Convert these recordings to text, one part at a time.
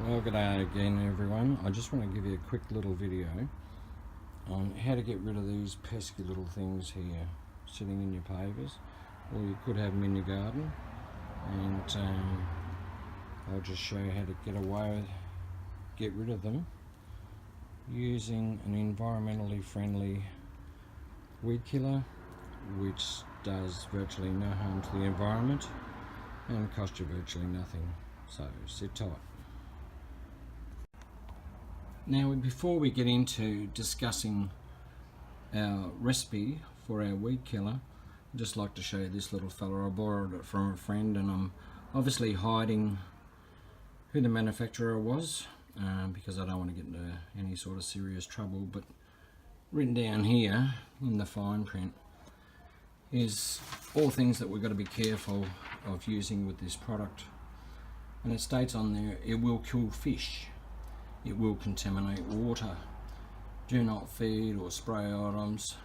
Well, good day again, everyone. I just want to give you a quick little video on how to get rid of these pesky little things here sitting in your pavers, or you could have them in your garden. And I'll just show you how to get rid of them using an environmentally friendly weed killer, which does virtually no harm to the environment and costs you virtually nothing. So sit tight. Now, before we get into discussing our recipe for our weed killer, I'd just like to show you this little fella. I borrowed it from a friend, and I'm obviously hiding who the manufacturer was because I don't want to get into any sort of serious trouble. But written down here in the fine print is all things that we've got to be careful of using with this product. And it states on there, it will kill fish. It will contaminate water. Do not feed or spray items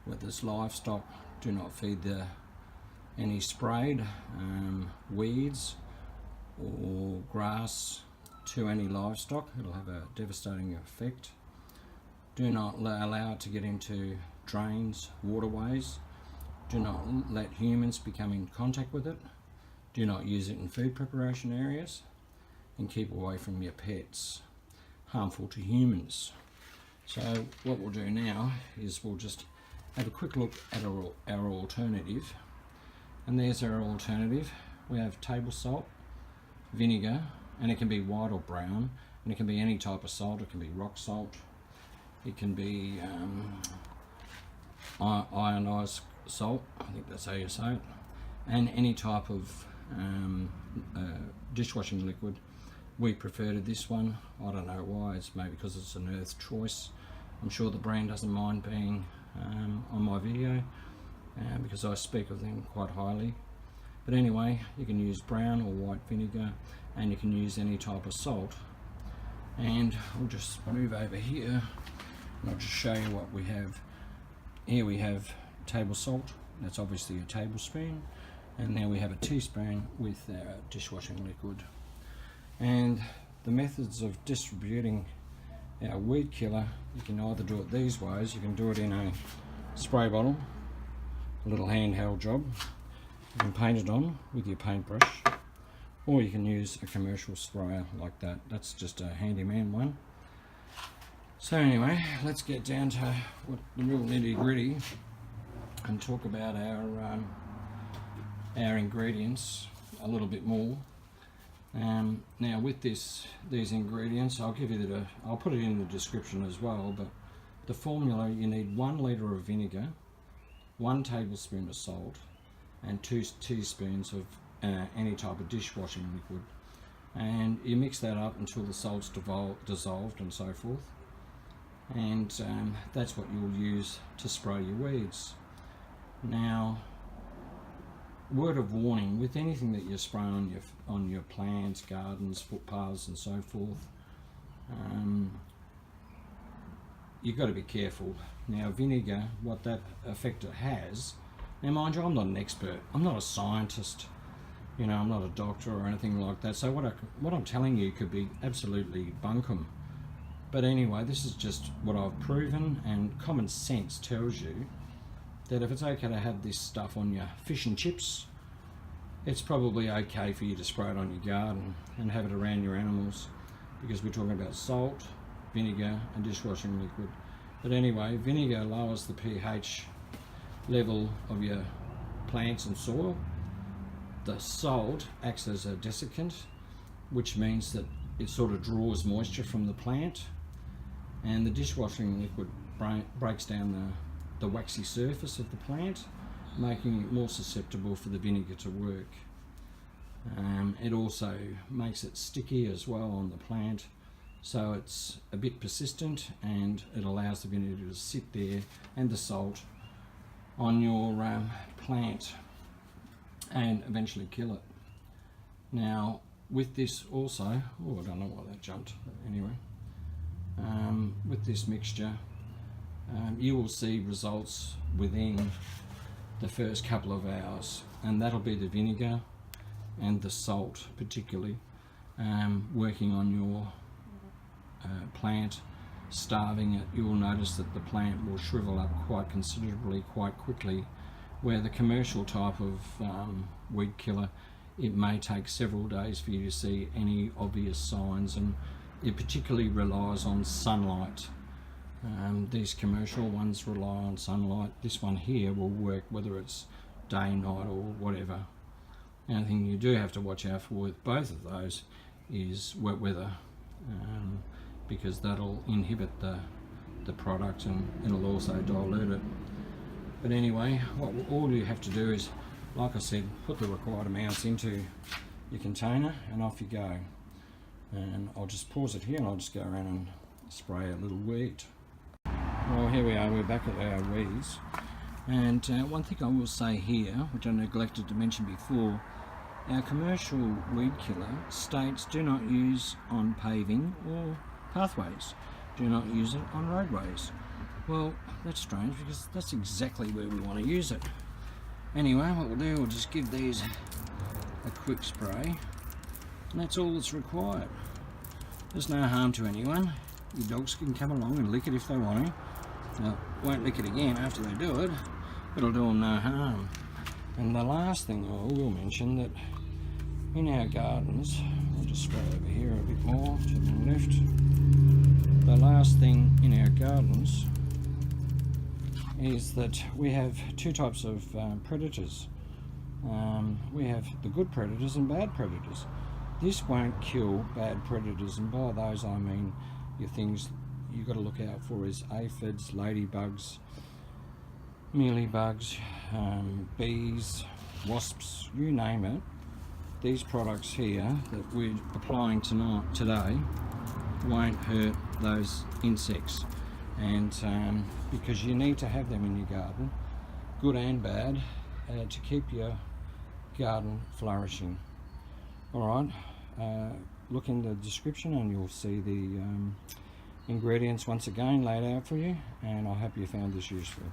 with this livestock. Do not feed any sprayed weeds or grass to any livestock. It'll have a devastating effect. Do not allow it to get into drains, waterways. Do not let humans become in contact with it. Do not use it in food preparation areas, and keep away from your pets. Harmful to humans. So what we'll do now is we'll just have a quick look at our alternative. And there's our alternative. We have table salt, vinegar, and it can be white or brown, and it can be any type of salt. It can be rock salt, it can be ionized salt, I think that's how you say it, and any type of dishwashing liquid. We prefer to this one. I don't know why. It's maybe because it's an Earth choice. I'm sure the brand doesn't mind being on my video because I speak of them quite highly. But anyway, you can use brown or white vinegar, and you can use any type of salt. And I'll just move over here and I'll just show you what we have. Here we have table salt. That's obviously a tablespoon. And now we have a teaspoon with our dishwashing liquid. And the methods of distributing our weed killer, you can either do it these ways. You can do it in a spray bottle, a little handheld job. You can paint it on with your paintbrush, or you can use a commercial sprayer like that. That's just a handyman one. So anyway, let's get down to what the real nitty-gritty and talk about our ingredients a little bit more. Now with these ingredients, I'll put it in the description as well, but the formula, you need 1 litre of vinegar, 1 tablespoon of salt, and 2 teaspoons of any type of dishwashing liquid, and you mix that up until the salt's dissolved and so forth, and that's what you'll use to spray your weeds. Now, word of warning, with anything that you spray on your plants, gardens, footpaths and so forth, you've got to be careful. Now vinegar, what that effect it has, now mind you, I'm not an expert, I'm not a scientist, you know, I'm not a doctor or anything like that, so what I'm telling you could be absolutely bunkum. But anyway, this is just what I've proven, and common sense tells you that if it's okay to have this stuff on your fish and chips, it's probably okay for you to spray it on your garden and have it around your animals, because we're talking about salt, vinegar and dishwashing liquid. But anyway, vinegar lowers the pH level of your plants and soil. The salt acts as a desiccant, which means that it sort of draws moisture from the plant, and the dishwashing liquid breaks down the waxy surface of the plant, making it more susceptible for the vinegar to work. It also makes it sticky as well on the plant, so it's a bit persistent, and it allows the vinegar to sit there and the salt on your plant and eventually kill it. Now with this also, oh, I don't know why that jumped, anyway, with this mixture, you will see results within the first couple of hours, and that'll be the vinegar and the salt particularly. working on your plant, starving it, you'll notice that the plant will shrivel up quite considerably quite quickly, where the commercial type of weed killer, it may take several days for you to see any obvious signs, and it particularly relies on sunlight. These commercial ones rely on sunlight. This one here will work whether it's day, night or whatever. The only thing you do have to watch out for with both of those is wet weather, because that'll inhibit the product and it'll also dilute it. But anyway, all you have to do is, like I said, put the required amounts into your container and off you go. And I'll just pause it here and I'll just go around and spray a little weed. Well, here we are, we're back at our weeds. And one thing I will say here, which I neglected to mention before, our commercial weed killer states do not use on paving or pathways. Do not use it on roadways. Well, that's strange because that's exactly where we want to use it. Anyway, what we'll do, we'll just give these a quick spray, and that's all that's required. There's no harm to anyone. Your dogs can come along and lick it if they want to. Now, won't lick it again after they do it, but it'll do them no harm. And the last thing I will mention, that in our gardens, I'll just spray over here a bit more to the left. The last thing in our gardens is that we have two types of predators. We have the good predators and bad predators. This won't kill bad predators, and by those I mean your things you've got to look out for is aphids, ladybugs, mealybugs, bees, wasps, you name it. These products here that we're applying today won't hurt those insects, and because you need to have them in your garden, good and bad, to keep your garden flourishing. Alright, look in the description and you'll see the ingredients once again laid out for you, and I hope you found this useful.